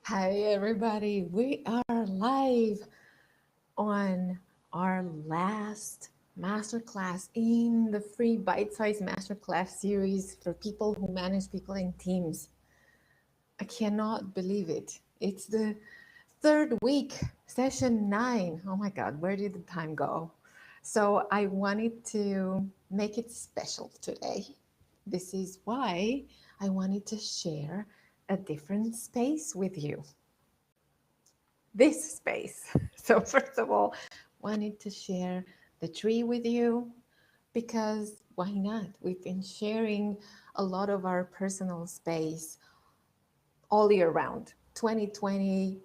Hi, everybody. We are live on our last masterclass in the free Bite-Sized Masterclass series for people who manage people in teams. I cannot believe it. It's the third week, session 9. Oh my God, where did the time go? So I wanted to make it special today. This is why I wanted to share a different space with you. This space. So first of all, wanted to share the tree with you because why not? We've been sharing a lot of our personal space all year round. 2020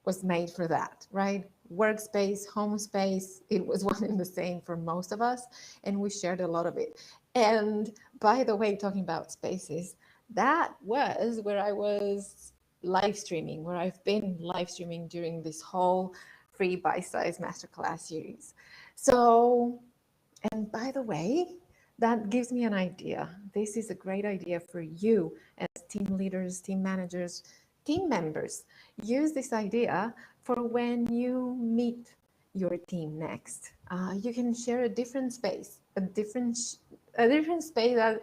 was made for that, right? Workspace, home space, it was one and the same for most of us, and we shared a lot of it. And by the way, talking about spaces, that was where I was live streaming, where I've been live streaming during this whole free bite-sized masterclass series. So, and by the way, that gives me an idea. This is a great idea for you as team leaders, team managers, team members. Use this idea for when you meet your team next. You can share a different space, a different space that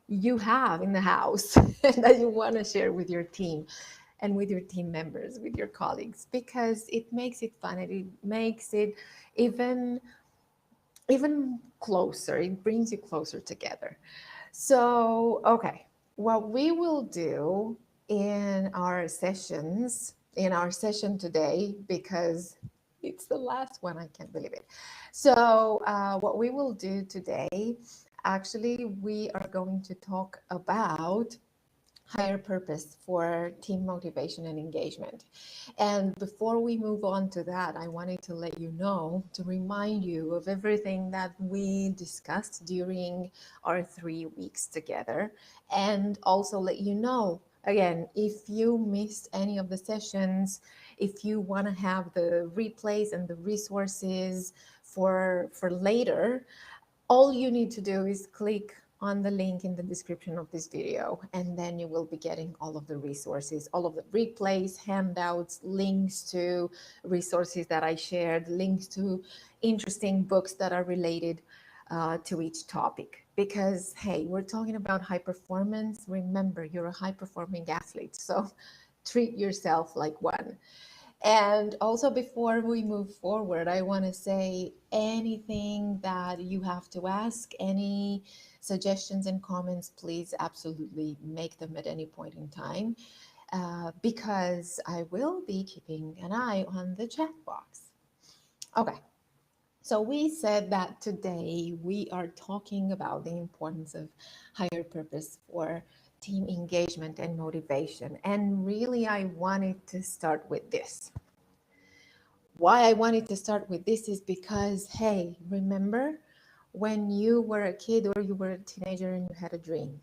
you have in the house and that you want to share with your team and with your team members, with your colleagues, because it makes it fun and it makes it even closer. It brings you closer together. So, okay, what we will do in our sessions, in our session today, because it's the last one, I can't believe it. So, what we will do today, actually, we are going to talk about higher purpose for team motivation and engagement. And before we move on to that, I wanted to let you know, to remind you of everything that we discussed during our 3 weeks together, and also let you know, again, if you missed any of the sessions, if you want to have the replays and the resources for later, all you need to do is click on the link in the description of this video, and then you will be getting all of the resources, all of the replays, handouts, links to resources that I shared, links to interesting books that are related to each topic. Because, hey, we're talking about high performance. Remember, you're a high performing athlete, so treat yourself like one. And also, before we move forward, I want to say anything that you have to ask, any suggestions and comments, please absolutely make them at any point in time, because I will be keeping an eye on the chat box. Okay, so we said that today we are talking about the importance of higher purpose for team engagement and motivation. And really, I wanted to start with this. Why I wanted to start with this is because, hey, remember when you were a kid or you were a teenager and you had a dream?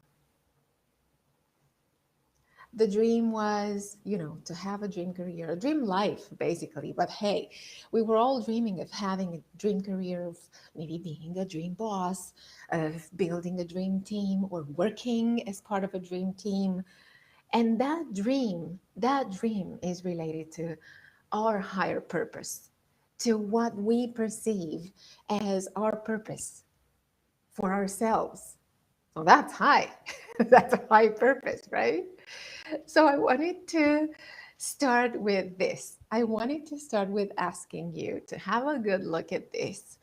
The dream was, to have a dream career, a dream life, basically. But hey, we were all dreaming of having a dream career, of maybe being a dream boss, of building a dream team, or working as part of a dream team. And that dream is related to our higher purpose, to what we perceive as our purpose for ourselves. So that's high. That's a high purpose, right? So I wanted to start with this. I wanted to start with asking you to have a good look at this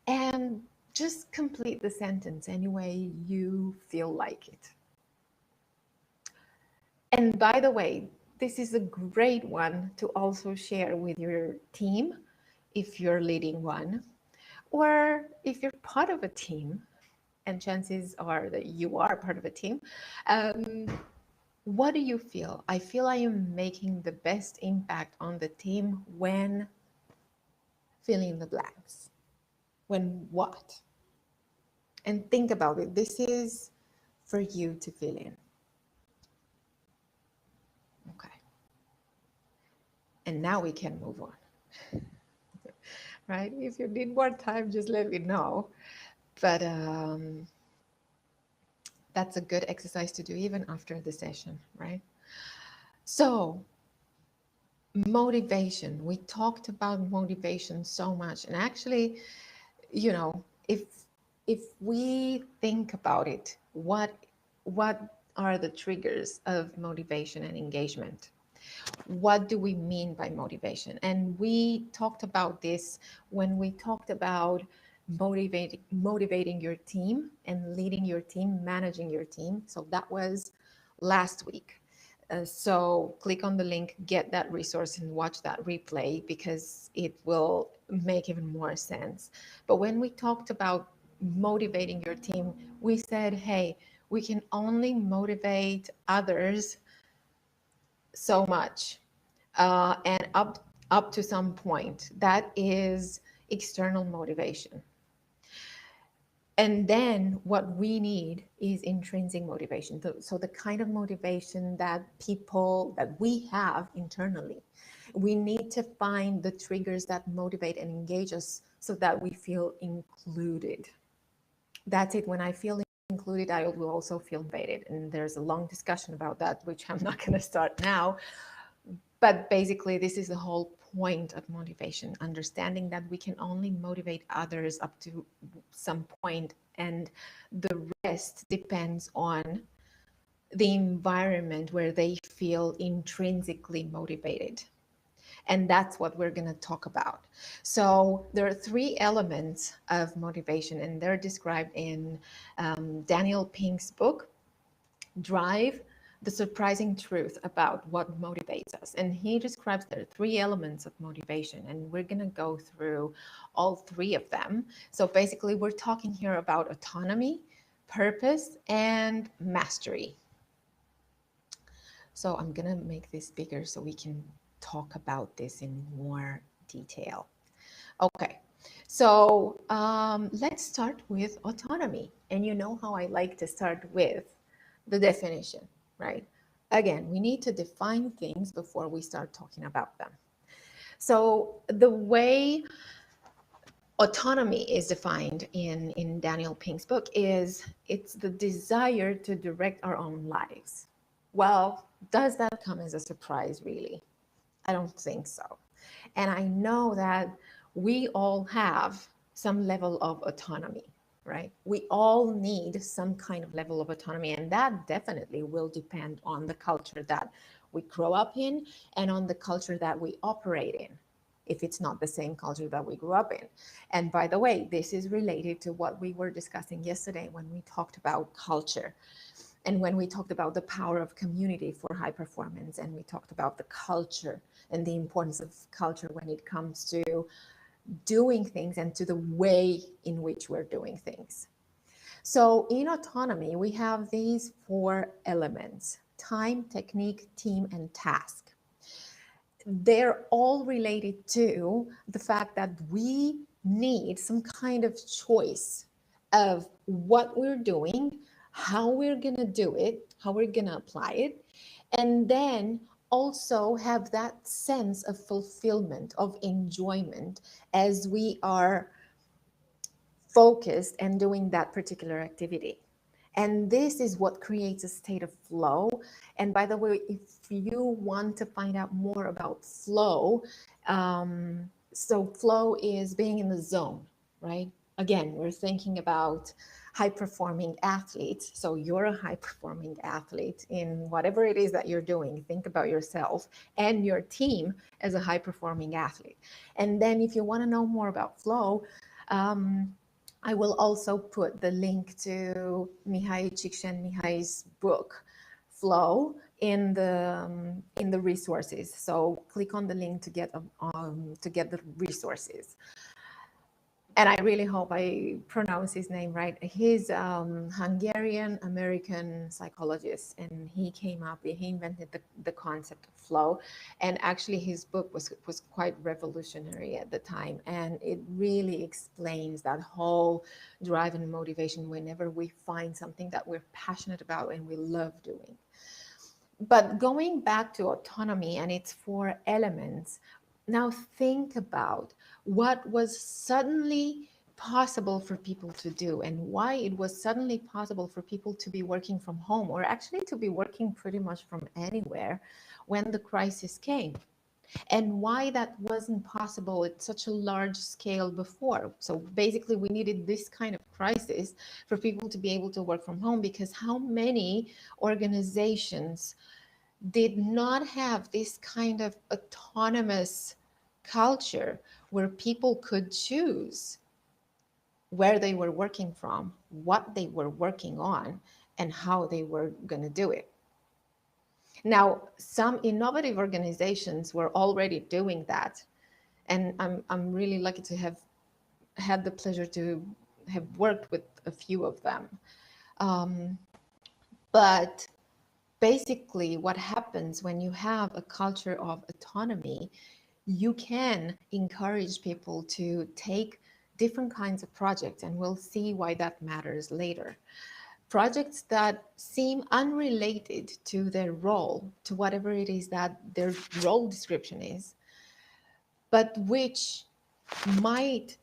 and just complete the sentence any way you feel like it. And by the way, this is a great one to also share with your team if you're leading one, or if you're part of a team, and chances are that you are part of a team. Um, what do you feel? I feel I am making the best impact on the team when filling in the blanks. When what? And think about it. This is for you to fill in. Okay. And now we can move on. Right? If you need more time, just let me know. But that's a good exercise to do even after the session, right? So motivation. We talked about motivation so much. And actually, you know, if we think about it, what are the triggers of motivation and engagement? What do we mean by motivation? And we talked about this when we talked about motivating your team and leading your team, managing your team. So that was last week. So click on the link, get that resource, and watch that replay because it will make even more sense. But when we talked about motivating your team, we said, hey, we can only motivate others so much, and up to some point. That is external motivation. And then what we need is intrinsic motivation. So the kind of motivation that we have internally. We need to find the triggers that motivate and engage us so that we feel included. That's it. When I feel included, I will also feel motivated. And there's a long discussion about that, which I'm not going to start now. But basically, this is the whole point of motivation, understanding that we can only motivate others up to some point, and the rest depends on the environment where they feel intrinsically motivated. And that's what we're going to talk about. So there are three elements of motivation, and they're described in Daniel Pink's book, Drive, the surprising truth about what motivates us. And he describes there are three elements of motivation, and we're going to go through all three of them. So basically, we're talking here about autonomy, purpose, and mastery. So I'm going to make this bigger so we can talk about this in more detail. Okay, so let's start with autonomy. And you know how I like to start with the definition, right? Again, we need to define things before we start talking about them. So the way autonomy is defined in Daniel Pink's book is it's the desire to direct our own lives. Well, does that come as a surprise, really? I don't think so. And I know that we all have some level of autonomy, right? We all need some kind of level of autonomy, and that definitely will depend on the culture that we grow up in and on the culture that we operate in, if it's not the same culture that we grew up in. And by the way, this is related to what we were discussing yesterday when we talked about culture. And when we talked about the power of community for high performance, and we talked about the culture and the importance of culture when it comes to doing things and to the way in which we're doing things. So in autonomy, we have these four elements: time, technique, team, and task. They're all related to the fact that we need some kind of choice of what we're doing, how we're going to do it, how we're going to apply it, and then also have that sense of fulfillment, of enjoyment as we are focused and doing that particular activity. And this is what creates a state of flow. And by the way, if you want to find out more about flow, so flow is being in the zone, right? Again, we're thinking about high performing athletes. So you're a high performing athlete in whatever it is that you're doing. Think about yourself and your team as a high performing athlete. And then if you want to know more about flow, I will also put the link to Mihai Csikszentmihalyi's book, Flow, in the resources. So click on the link to get the resources. And I really hope I pronounce his name right. He's Hungarian American psychologist, and he invented the concept of flow. And actually his book was quite revolutionary at the time. And it really explains that whole drive and motivation whenever we find something that we're passionate about and we love doing. But going back to autonomy and its four elements, now think about what was suddenly possible for people to do and why it was suddenly possible for people to be working from home, or actually to be working pretty much from anywhere when the crisis came. and why that wasn't possible at such a large scale before. So basically, we needed this kind of crisis for people to be able to work from home, because how many organizations did not have this kind of autonomous culture where people could choose where they were working from, what they were working on, and how they were going to do it. Now, some innovative organizations were already doing that, and I'm really lucky to have had the pleasure to have worked with a few of them. Um, but basically, what happens when you have a culture of autonomy, you can encourage people to take different kinds of projects, and we'll see why that matters later. Projects that seem unrelated to their role, to whatever it is that their role description is, but which might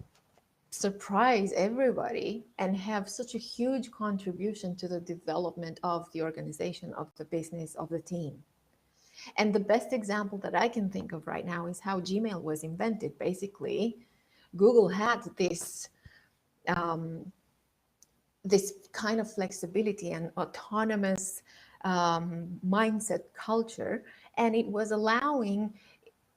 surprise everybody and have such a huge contribution to the development of the organization, of the business, of the team. And the best example that I can think of right now is how Gmail was invented. Basically, Google had um, this kind of flexibility and autonomous mindset culture, and it was allowing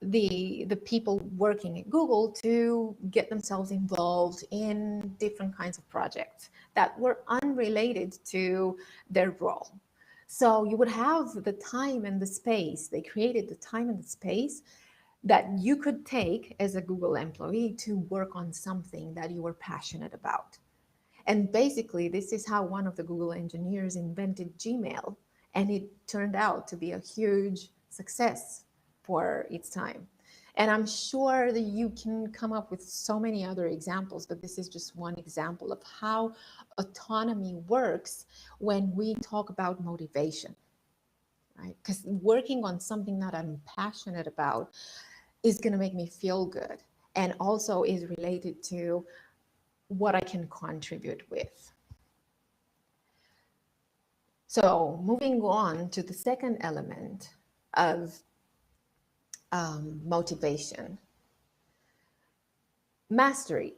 the people working at Google to get themselves involved in different kinds of projects that were unrelated to their role. So you would have the time and the space. They created the time and the space that you could take as a Google employee to work on something that you were passionate about. And basically, this is how one of the Google engineers invented Gmail, and it turned out to be a huge success for its time. And I'm sure that you can come up with so many other examples, but this is just one example of how autonomy works when we talk about motivation, right? Because working on something that I'm passionate about is going to make me feel good, and also is related to what I can contribute with. So moving on to the second element of motivation, mastery.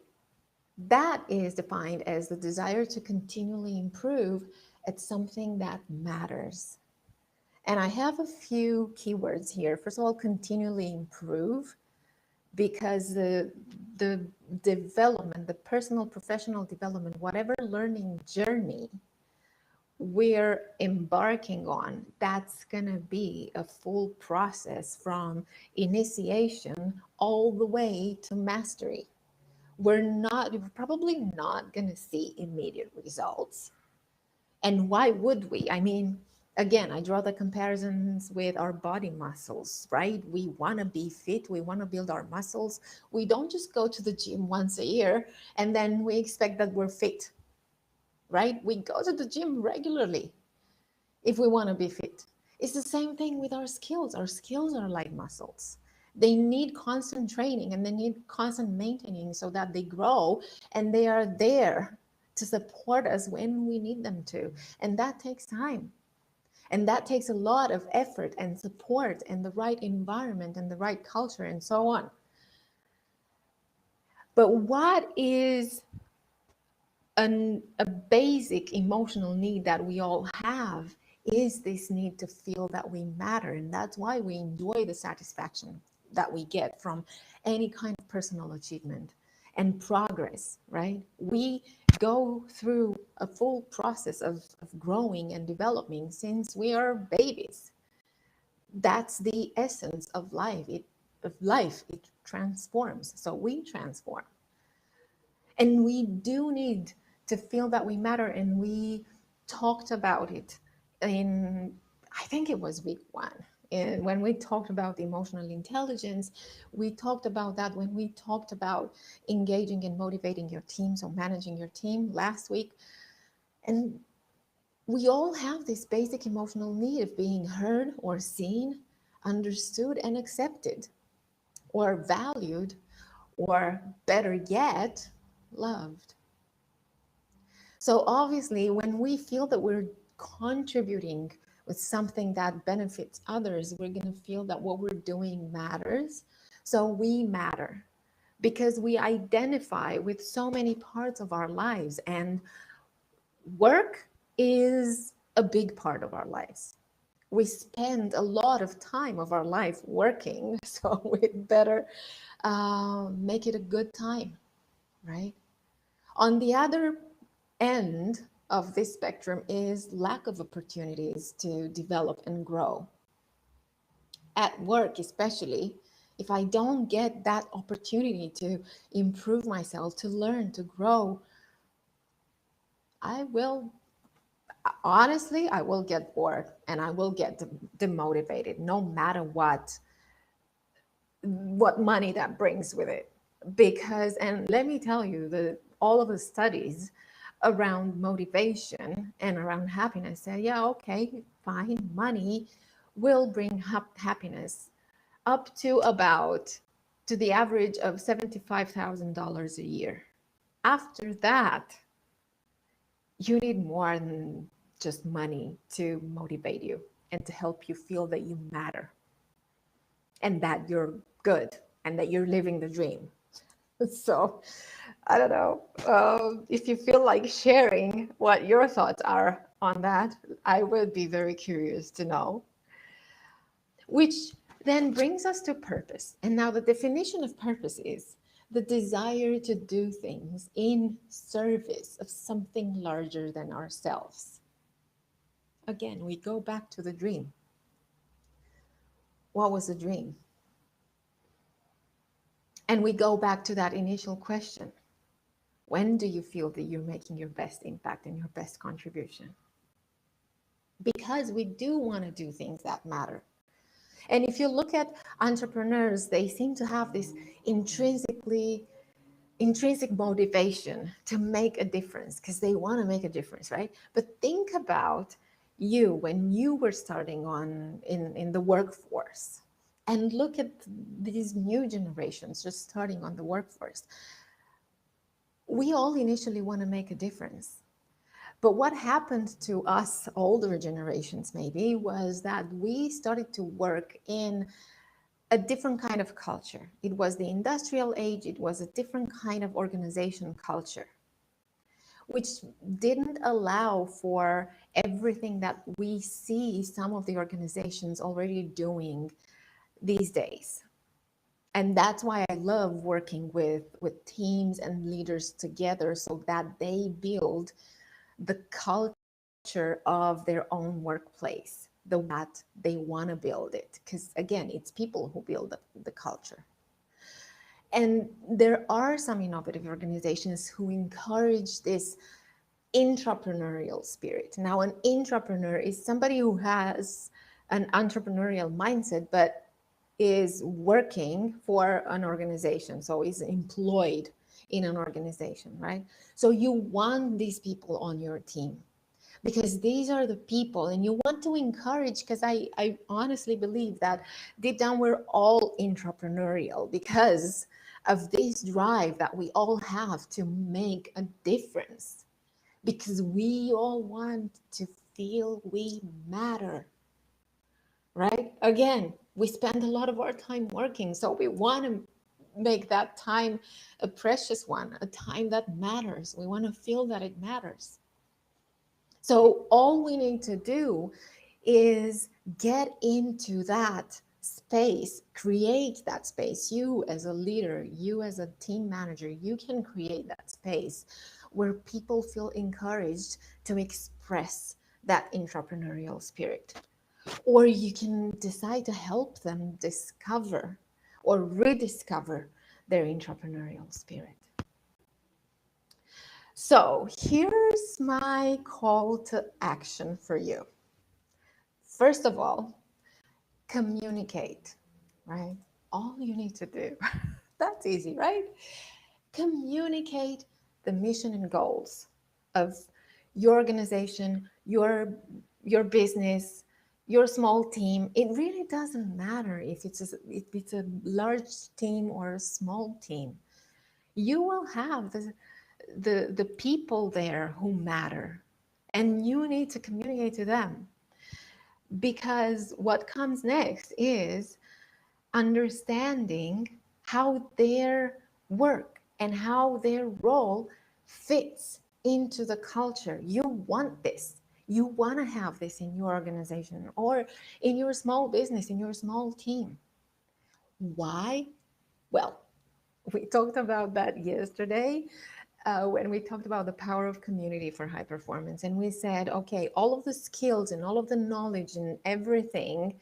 That is defined as the desire to continually improve at something that matters. And I have a few keywords here. First of all, continually improve, because the development, the personal, professional development, whatever learning journey we're embarking on, that's going to be a full process from initiation all the way to mastery. We're probably not going to see immediate results. And why would we? I mean, again, I draw the comparisons with our body muscles, right? We want to be fit, we want to build our muscles. We don't just go to the gym once a year and then we expect that we're fit, right? We go to the gym regularly if we want to be fit. It's the same thing with our skills. Our skills are like muscles. They need constant training and they need constant maintaining so that they grow and they are there to support us when we need them to. And that takes time. And that takes a lot of effort and support and the right environment and the right culture and so on. But what is a basic emotional need that we all have is this need to feel that we matter. And that's why we enjoy the satisfaction that we get from any kind of personal achievement and progress, right? We go through a full process of growing and developing since we are babies. That's the essence of life. It transforms. So we transform. And we do need to feel that we matter. And we talked about it in, I think it was week 1. And when we talked about emotional intelligence, we talked about that when we talked about engaging and motivating your team, so managing your team last week. And we all have this basic emotional need of being heard or seen, understood and accepted, or valued, or better yet, loved. So obviously, when we feel that we're contributing with something that benefits others, we're going to feel that what we're doing matters. So we matter because we identify with so many parts of our lives, and work is a big part of our lives. We spend a lot of time of our life working, so we'd better make it a good time, right? On the other end of this spectrum is lack of opportunities to develop and grow. At work, especially, if I don't get that opportunity to improve myself, to learn, to grow, I will, honestly, I will get bored and I will get demotivated no matter what money that brings with it. Because, and let me tell you, all of the studies around motivation and around happiness say, yeah, okay, fine, money will bring happiness up to the average of $75,000 a year. After that, you need more than just money to motivate you and to help you feel that you matter and that you're good and that you're living the dream. So I don't know if you feel like sharing what your thoughts are on that. I would be very curious to know. Which then brings us to purpose. And now the definition of purpose is the desire to do things in service of something larger than ourselves. Again, we go back to the dream. What was the dream? And we go back to that initial question. When do you feel that you're making your best impact and your best contribution? Because we do want to do things that matter. And if you look at entrepreneurs, they seem to have this intrinsic motivation to make a difference because they want to make a difference, right? But think about you when you were starting on in the workforce, and look at these new generations just starting on the workforce. We all initially want to make a difference. But what happened to us older generations maybe was that we started to work in a different kind of culture. It was the industrial age, it was a different kind of organization culture, which didn't allow for everything that we see some of the organizations already doing these days. And that's why I love working with teams and leaders together so that they build the culture of their own workplace, the way that they want to build it. Because again, it's people who build the culture. And there are some innovative organizations who encourage this entrepreneurial spirit. Now, an entrepreneur is somebody who has an entrepreneurial mindset, but is working for an organization, so is employed in an organization, right? So you want these people on your team because these are the people, and you want to encourage, because I honestly believe that deep down we're all entrepreneurial because of this drive that we all have to make a difference, because we all want to feel we matter, right? Again, we spend a lot of our time working, so we want to make that time a precious one, a time that matters. We want to feel that it matters. So all we need to do is get into that space, create that space. You as a leader, you as a team manager, you can create that space where people feel encouraged to express that entrepreneurial spirit. Or you can decide to help them discover or rediscover their entrepreneurial spirit. So here's my call to action for you. First of all, communicate, right? All you need to do, that's easy, right? Communicate the mission and goals of your organization, your business, your small team. It really doesn't matter if it's a large team or a small team. You will have the people there who matter, and you need to communicate to them. Because what comes next is understanding how their work and how their role fits into the culture. You want this. You want to have this in your organization or in your small business, in your small team. Why? Well, we talked about that yesterday when we talked about the power of community for high performance. And we said, okay, all of the skills and all of the knowledge and everything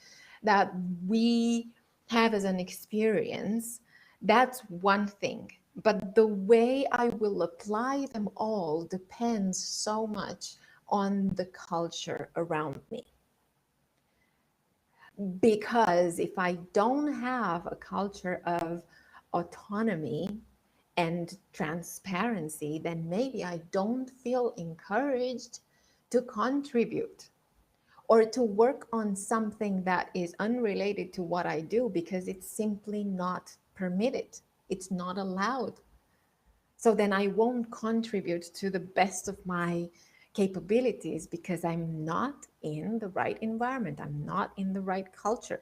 that we have as an experience, that's one thing. But the way I will apply them all depends so much on the culture around me. Because if I don't have a culture of autonomy and transparency, then maybe I don't feel encouraged to contribute or to work on something that is unrelated to what I do because it's simply not permitted. It's not allowed. So then I won't contribute to the best of my capabilities because I'm not in the right environment. I'm not in the right culture.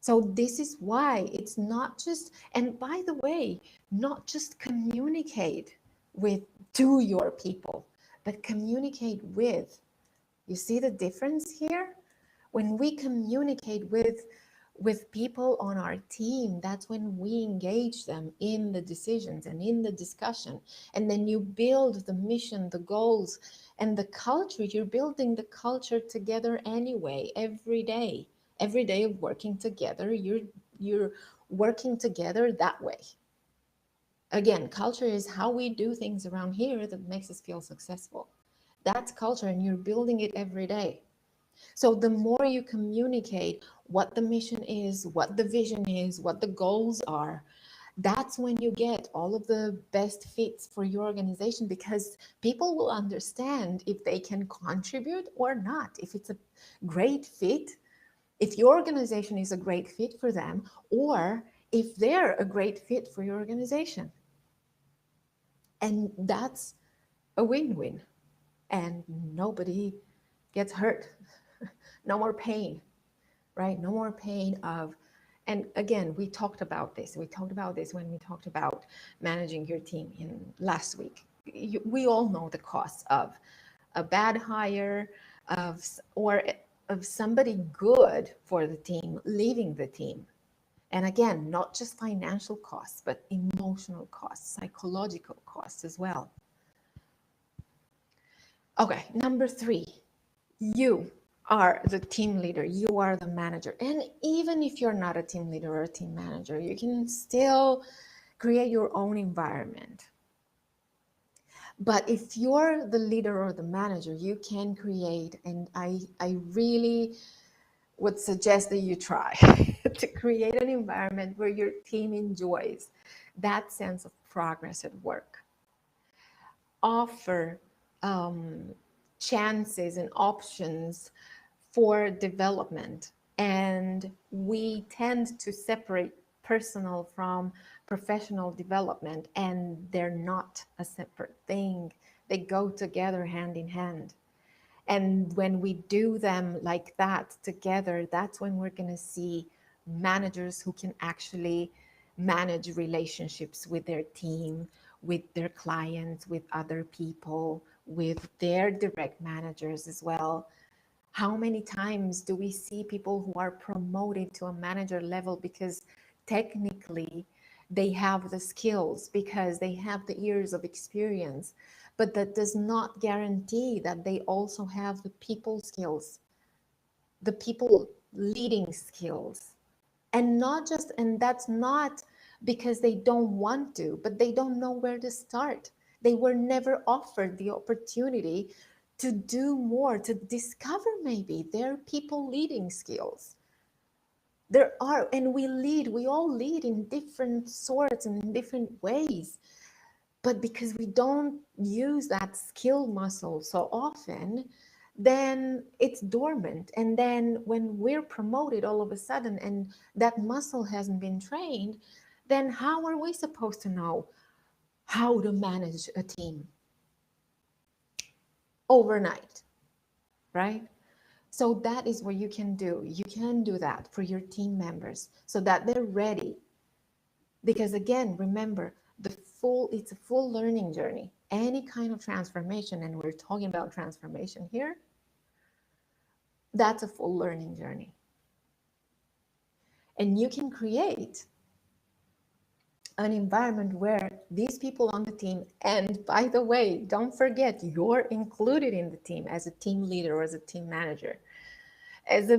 So this is why it's not just, and by the way, not just communicate with to your people, but communicate with. You see the difference here? When we communicate with people on our team, that's when we engage them in the decisions and in the discussion. And then you build the mission, the goals, and the culture. You're building the culture together anyway, every day. Every day of working together, you're working together that way. Again, culture is how we do things around here that makes us feel successful. That's culture, and you're building it every day. So the more you communicate what the mission is, what the vision is, what the goals are, that's when you get all of the best fits for your organization, because people will understand if they can contribute or not. If it's a great fit, if your organization is a great fit for them, or if they're a great fit for your organization. And that's a win-win. And nobody gets hurt. No more pain, right? No more pain of, and again, we talked about this. We talked about this when we talked about managing your team in last week. We all know the costs of a bad hire, or of somebody good for the team leaving the team. And again, not just financial costs, but emotional costs, psychological costs as well. Okay, number 3, you are the team leader, you are the manager. And even if you're not a team leader or a team manager, you can still create your own environment. But if you're the leader or the manager, you can create, and I really would suggest that you try to create an environment where your team enjoys that sense of progress at work. Offer chances and options for development. And we tend to separate personal from professional development, and they're not a separate thing. They go together hand in hand. And when we do them like that together, that's when we're going to see managers who can actually manage relationships with their team, with their clients, with other people, with their direct managers as well. How many times do we see people who are promoted to a manager level because technically they have the skills, because they have the years of experience, but that does not guarantee that they also have the people skills, the people leading skills. And not just, and that's not because they don't want to, but they don't know where to start. They were never offered the opportunity to do more, to discover maybe their people leading skills. There are, and we all lead in different sorts and in different ways. But because we don't use that skill muscle so often, then it's dormant. And then when we're promoted all of a sudden and that muscle hasn't been trained, then how are we supposed to know how to manage a team overnight, right? So that is what you can do. You can do that for your team members so that they're ready. Because again, remember, it's a full learning journey. Any kind of transformation, and we're talking about transformation here, that's a full learning journey. And you can create an environment where these people on the team, and by the way, don't forget, you're included in the team as a team leader or as a team manager. As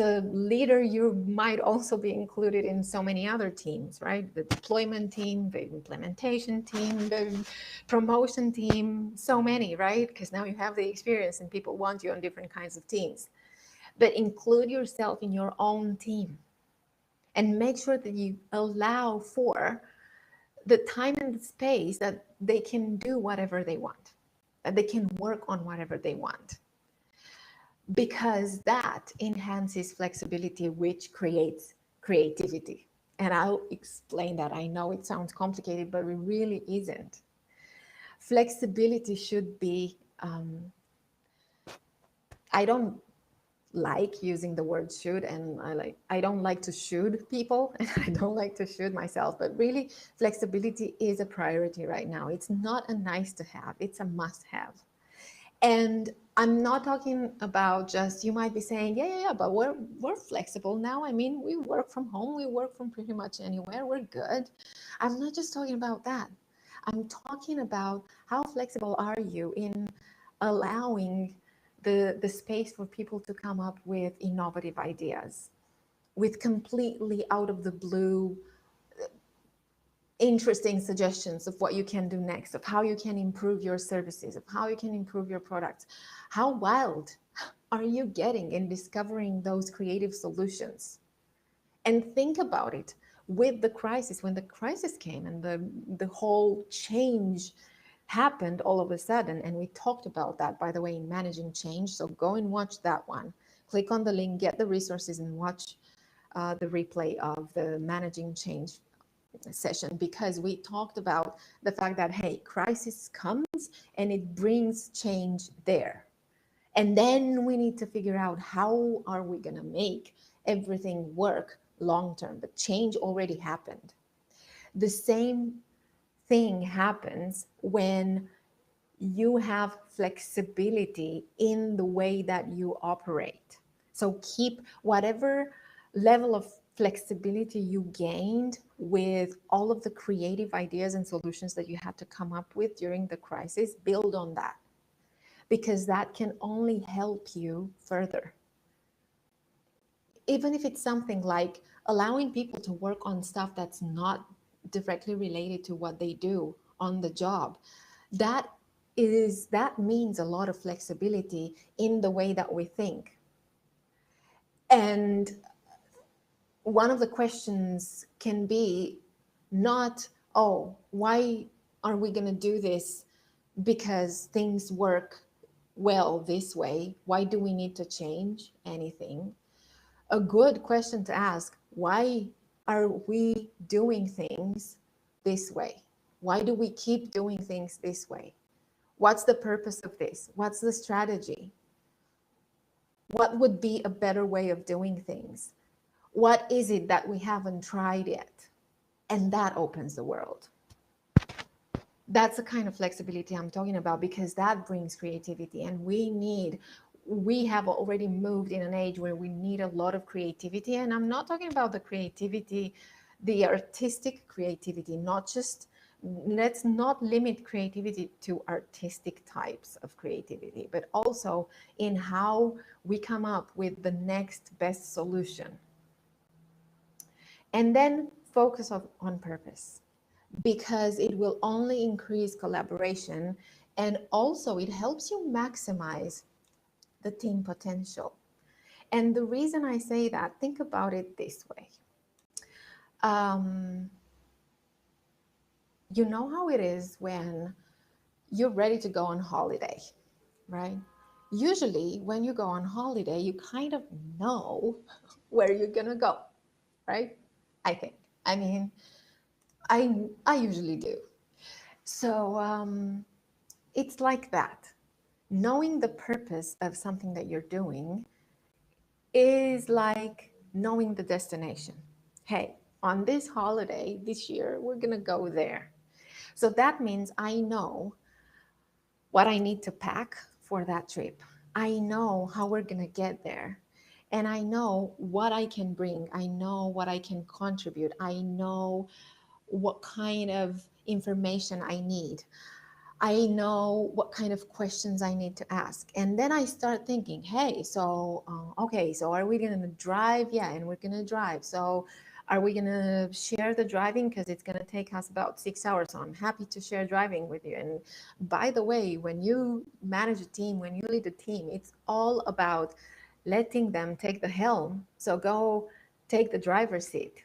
a leader, you might also be included in so many other teams, right? The deployment team, the implementation team, the promotion team, so many, right? Because now you have the experience and people want you on different kinds of teams. But include yourself in your own team and make sure that you allow for the time and the space that they can do whatever they want, that they can work on whatever they want. Because that enhances flexibility, which creates creativity. And I'll explain that. I know it sounds complicated, but it really isn't. Flexibility should be, I don't like using the word should, and I don't like to should people, and I don't like to should myself, but really flexibility is a priority right now. It's not a nice to have, it's a must have. And I'm not talking about just, you might be saying, yeah, but we're flexible now. I mean, we work from home, we work from pretty much anywhere, we're good. I'm not just talking about that. I'm talking about how flexible are you in allowing the space for people to come up with innovative ideas, with completely out of the blue interesting suggestions of what you can do next, of how you can improve your services, of how you can improve your products. How wild are you getting in discovering those creative solutions? And think about it with the crisis, when the crisis came and the whole change happened all of a sudden. And we talked about that, by the way, in Managing Change. So go and watch that one. Click on the link, get the resources, and watch the replay of the Managing Change session, because we talked about the fact that, hey, crisis comes and it brings change there. And then we need to figure out how are we going to make everything work long term. But change already happened. The same thing happens when you have flexibility in the way that you operate. So keep whatever level of flexibility you gained with all of the creative ideas and solutions that you had to come up with during the crisis, build on that, because that can only help you further. Even if it's something like allowing people to work on stuff that's not directly related to what they do on the job, that means a lot of flexibility in the way that we think. And one of the questions can be not, oh, why are we going to do this because things work well this way? Why do we need to change anything? A good question to ask, why are we doing things this way? Why do we keep doing things this way? What's the purpose of this? What's the strategy? What would be a better way of doing things? What is it that we haven't tried yet? And that opens the world. That's the kind of flexibility I'm talking about, because that brings creativity. And we have already moved in an age where we need a lot of creativity. And I'm not talking about the creativity, the artistic creativity, let's not limit creativity to artistic types of creativity, but also in how we come up with the next best solution. And then focus on purpose, because it will only increase collaboration, and also it helps you maximize the team potential. And the reason I say that, think about it this way. You know how it is when you're ready to go on holiday, right? Usually when you go on holiday, you kind of know where you're going to go, right? I think. I mean, I usually do. So it's like that. knowing the purpose of something that you're doing is like knowing the destination. Hey, on this holiday this year, we're going to go there. So that means I know what I need to pack for that trip. I know how we're going to get there. And I know what I can bring. I know what I can contribute. I know what kind of information I need. I know what kind of questions I need to ask. And then I start thinking, hey, so, okay, so are we going to drive? Yeah, and we're going to drive. So are we going to share the driving? Because it's going to take us about 6 hours. So I'm happy to share driving with you. And by the way, when you manage a team, when you lead a team, it's all about letting them take the helm. So go take the driver's seat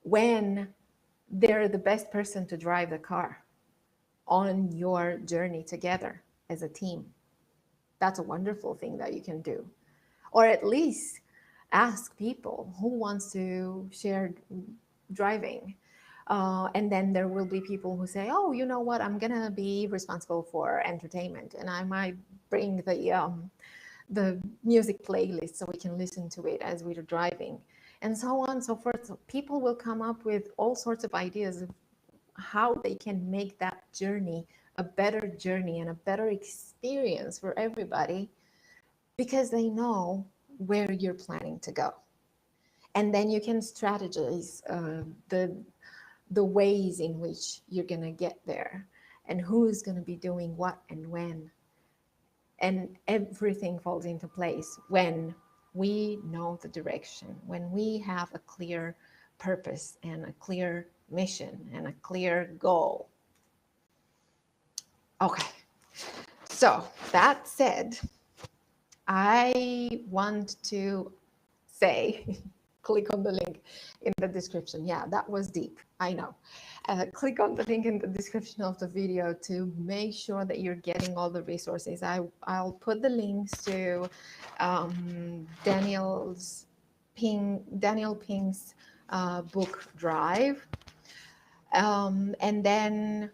when they're the best person to drive the car on your journey together as a team. That's a wonderful thing that you can do. Or at least ask people who wants to share driving. And then there will be people who say, oh, you know what, I'm going to be responsible for entertainment. And I might bring the music playlist so we can listen to it as we're driving, and so on and so forth. So people will come up with all sorts of ideas of how they can make that journey a better journey and a better experience for everybody, because they know where you're planning to go. And then you can strategize the ways in which you're going to get there and who's going to be doing what and when. And everything falls into place when we know the direction, when we have a clear purpose and a clear mission and a clear goal. Okay, so that said, I want to say, click on the link in the description. Yeah, that was deep, I know. Click on the link in the description of the video to make sure that you're getting all the resources. I'll put the links to Daniel Pink's book Drive, and then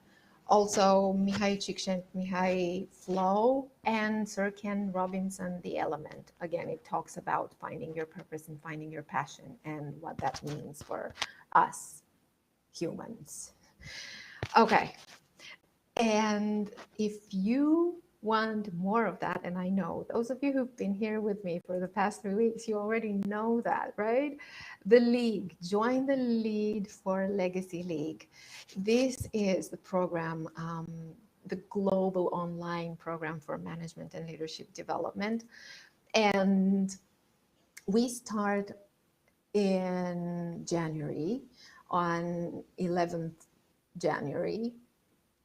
also Mihai Csikszentmihalyi Flow, and Sir Ken Robinson, The Element. Again, it talks about finding your purpose and finding your passion and what that means for us humans. Okay. And if you want more of that, and I know those of you who've been here with me for the past 3 weeks, you already know that, right? The League, join the Lead for Legacy League. This is the program, the global online program for management and leadership development. And we start in January, on 11th January.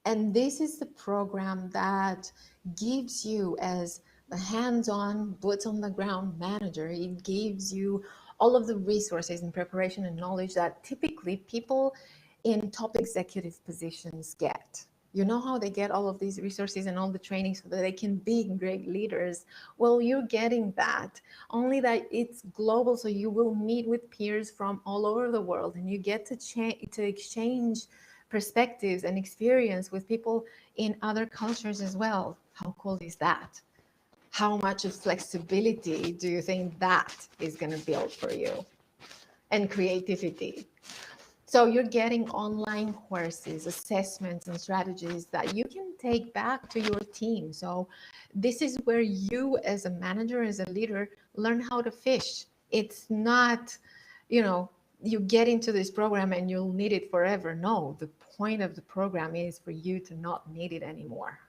And this is the program that gives you, as the hands-on, boots-on-the-ground manager, it gives you all of the resources and preparation and knowledge that typically people in top executive positions get. You know how they get all of these resources and all the training so that they can be great leaders? Well, you're getting that, only that it's global. So you will meet with peers from all over the world, and you get to exchange perspectives and experience with people in other cultures as well. How cool is that? How much of flexibility do you think that is going to build for you? And creativity. So you're getting online courses, assessments, and strategies that you can take back to your team. So this is where you, as a manager, as a leader, learn how to fish. It's not, you get into this program and you'll need it forever. No, the point of the program is for you to not need it anymore.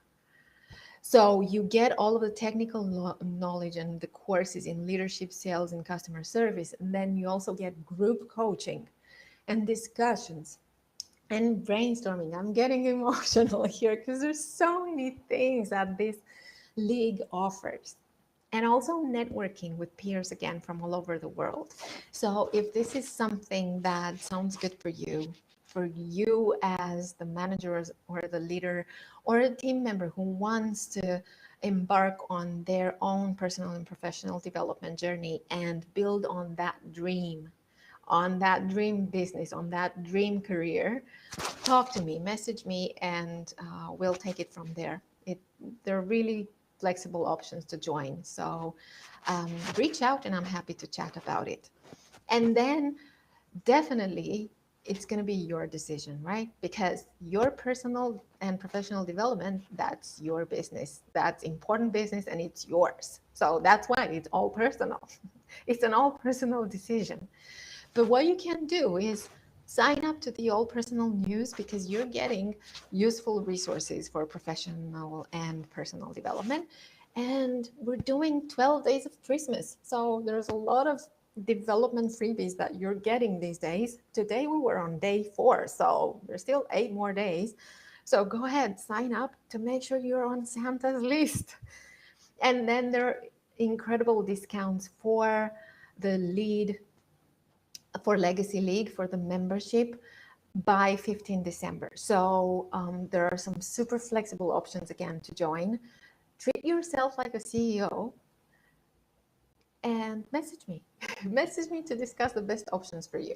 So you get all of the technical knowledge and the courses in leadership, sales, and customer service. And then you also get group coaching and discussions and brainstorming. I'm getting emotional here because there's so many things that this league offers. And also networking with peers, again, from all over the world. So if this is something that sounds good for you as the manager or the leader or a team member who wants to embark on their own personal and professional development journey and build on that dream business, on that dream career, talk to me, message me, and we'll take it from there. They're really flexible options to join. So reach out and I'm happy to chat about it. And then definitely it's going to be your decision, right? Because your personal and professional development, that's your business. That's important business and it's yours. So that's why it's all personal. It's an all personal decision. But what you can do is sign up to the All Personal News because you're getting useful resources for professional and personal development. And we're doing 12 days of Christmas. So there's a lot of development freebies that you're getting these days. Today we were on day 4, so there's still 8 more days. So go ahead, sign up to make sure you're on Santa's list. And then there are incredible discounts for the lead for Legacy League for the membership by 15 December. So there are some super flexible options again to join. Treat yourself like a CEO and message me. Message me to discuss the best options for you.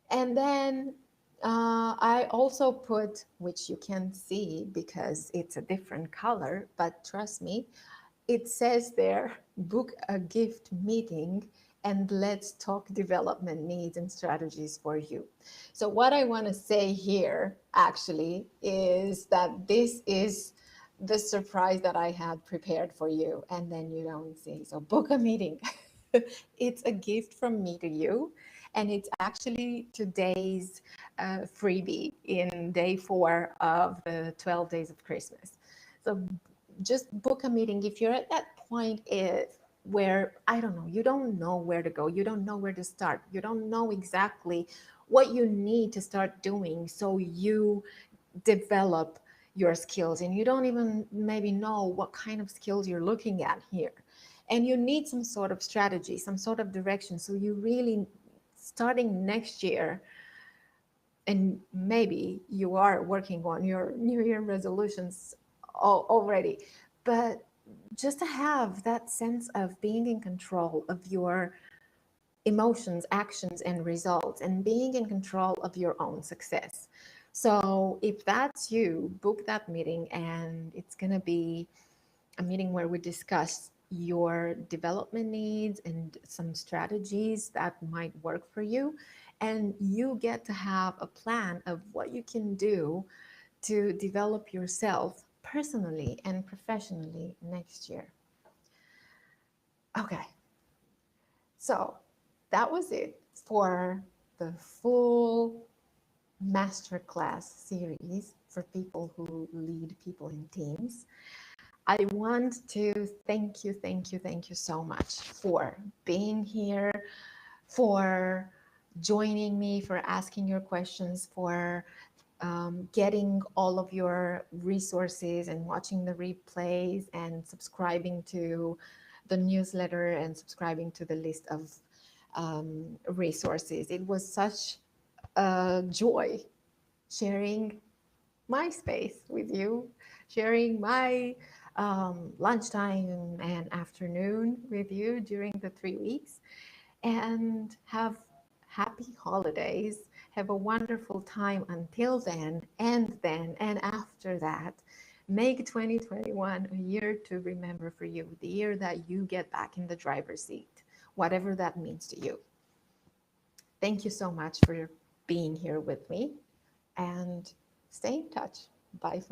And then I also put, which you can see because it's a different color, but trust me, it says there, book a gift meeting and let's talk development needs and strategies for you. So what I want to say here actually is that this is the surprise that I had prepared for you and then you don't see. So book a meeting. It's a gift from me to you. And it's actually today's freebie in day 4 of the 12 days of Christmas. So just book a meeting if you're at that point where I don't know, you don't know where to go, you don't know where to start, you don't know exactly what you need to start doing so you develop your skills, and you don't even maybe know what kind of skills you're looking at here, and you need some sort of strategy, some sort of direction, so you really starting next year, and maybe you are working on your New Year resolutions already, but just to have that sense of being in control of your emotions, actions, and results, and being in control of your own success. So if that's you, book that meeting, and it's going to be a meeting where we discuss your development needs and some strategies that might work for you. And you get to have a plan of what you can do to develop yourself personally and professionally next year. Okay, so that was it for the full masterclass series for people who lead people in teams. I want to thank you, thank you, thank you so much for being here, for joining me, for asking your questions, for getting all of your resources and watching the replays and subscribing to the newsletter and subscribing to the list of resources. It was such a joy sharing my space with you, sharing my lunchtime and afternoon with you during the 3 weeks, and have happy holidays. Have a wonderful time until then, and after that. Make 2021 a year to remember for you, the year that you get back in the driver's seat, whatever that means to you. Thank you so much for being here with me, and stay in touch. Bye for